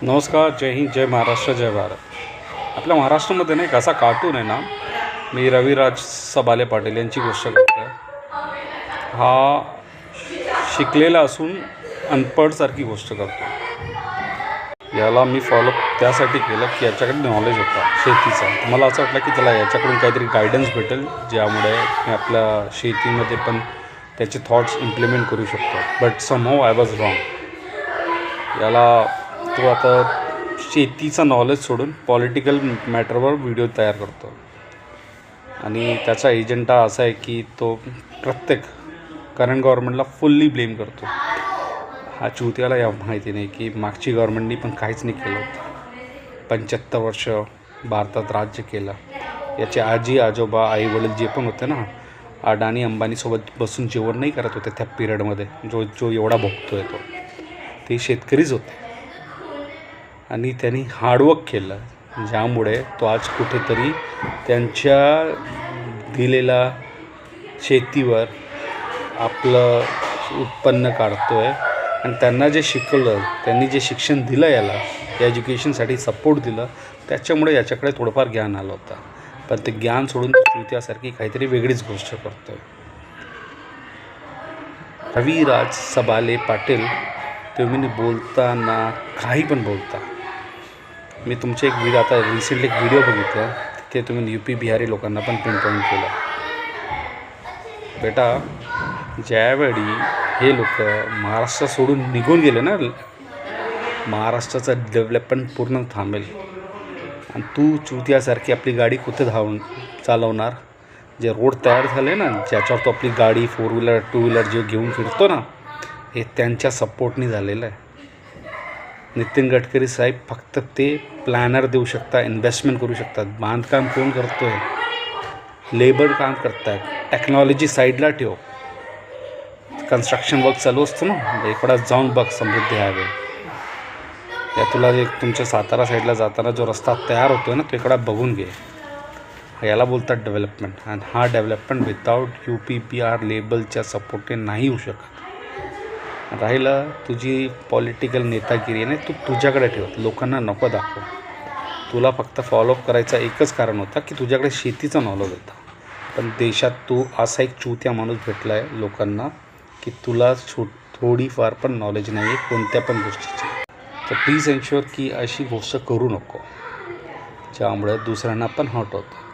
नमस्कार, जय हिंद, जय महाराष्ट्र, जय भारत. आपल्या महाराष्ट्रामध्ये नाही कसा कार्टून आहे ना. मी रविराज सबाले पाटील यांची गोष्ट करतो आहे. हा शिकलेला असून अनपढसारखी गोष्ट करतो. याला मी फॉलो त्यासाठी केलं की याच्याकडे नॉलेज होता शेतीचा. मला असं वाटलं की त्याला याच्याकडून काहीतरी गायडन्स भेटेल, ज्यामुळे मी आपल्या शेतीमध्ये पण त्याचे थॉट्स इम्प्लिमेंट करू शकतो. But somehow I was wrong. याला तो आता शेतीचा नॉलेज सोडून पॉलिटिकल मॅटरवर व्हिडिओ तयार करतो आणि त्याचा एजेंडा असा आहे की तो प्रत्येक करंट गव्हर्नमेंटला फुल्ली ब्लेम करतो. हा चुत्याला या माहिती नाही की मागची गव्हर्नमेंटनी पण काहीच नाही केलं होतं. 75 वर्ष भारतात राज्य केलं. याचे आजी आजोबा आई वडील जे पण होते ना, अडाणी अंबानीसोबत बसून जेवण नाही करत होते त्या पिरियडमध्ये. जो एवढा भोगतो आहे ते शेतकरीच होते आणि त्यांनी हार्डवर्क केलं, ज्यामुळे तो आज कुठेतरी त्यांच्या दिलेल्या शेतीवर आपलं उत्पन्न काढतो आहे. आणि त्यांना जे शिकवलं, त्यांनी जे शिक्षण दिलं, याला एज्युकेशनसाठी सपोर्ट दिलं, त्याच्यामुळे याच्याकडे थोडंफार ज्ञान आलं होतं. पण ते ज्ञान सोडून चुत्यासारखी काहीतरी वेगळीच गोष्ट करतो आहे. रविराज सबाले पाटील, तुम्ही बोलताना काही पण बोलता. मी तुमचे एक व्हिडिओ आता रिसेंटली एक व्हिडिओ बघितलं, ते तुम्ही UP बिहारी लोकांना पण पिन पॉईंट केलं. बेटा, ज्यावेळी हे लोक महाराष्ट्र सोडून निघून गेले ना, महाराष्ट्राचं डेव्हलपमेंट पूर्ण थांबेल. आणि तू चुत्यासारखी आपली गाडी कुठे चालवणार? जे रोड तयार झाले ना, ज्याच्यावर तो आपली गाडी 4 व्हीलर 2 व्हीलर जे घेऊन फिरतो ना, हे त्यांच्या सपोर्टनी झालेलं आहे. नितीन गडकरी साहेब फक्त ते प्लॅनर देऊ शकतात, इन्व्हेस्टमेंट करू शकतात. बांधकाम कोण करतो आहे? लेबर काम करत आहेत. टेक्नॉलॉजी साईडला ठेव. कन्स्ट्रक्शन वर्क चालू असतो ना, इकडं जाऊन बघ समृद्धी हायवे. या तुला एक तुमच्या सातारा साईडला जाताना जो रस्ता तयार होतो आहे ना, तो इकडं बघून घे. याला बोलतात डेव्हलपमेंट. आणि हा डेव्हलपमेंट विदाऊट UP बिहार लेबलच्या सपोर्टने नाही होऊ शकत. राहिलं तुझी पॉलिटिकल नेतागिरी नाही, तू तुझ्याकडे ठेव, लोकांना नको दाखव. तुला फक्त फॉलोअप करायचा एकच कारण होता की तुझ्याकडे शेतीचा नॉलेज होता. पण देशात तू असा एक चुत्या माणूस भेटला आहे लोकांना की तुला थोडीफार पण नॉलेज नाही आहे कोणत्या पण गोष्टीची. तर प्लीज एन्श्युअर की अशी गोष्ट करू नको, ज्यामुळे दुसऱ्यांना पण हर्ट होतं.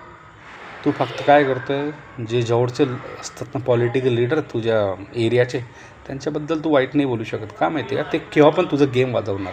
तू फक्त काय करतो आहे, जे जवळचे असतात ना पॉलिटिकल लीडर तुझ्या एरियाचे, त्यांच्याबद्दल तू वाईट नाही बोलू शकत. का माहिती आहे का? ते केव्हा पण तुझं गेम वाजवणार.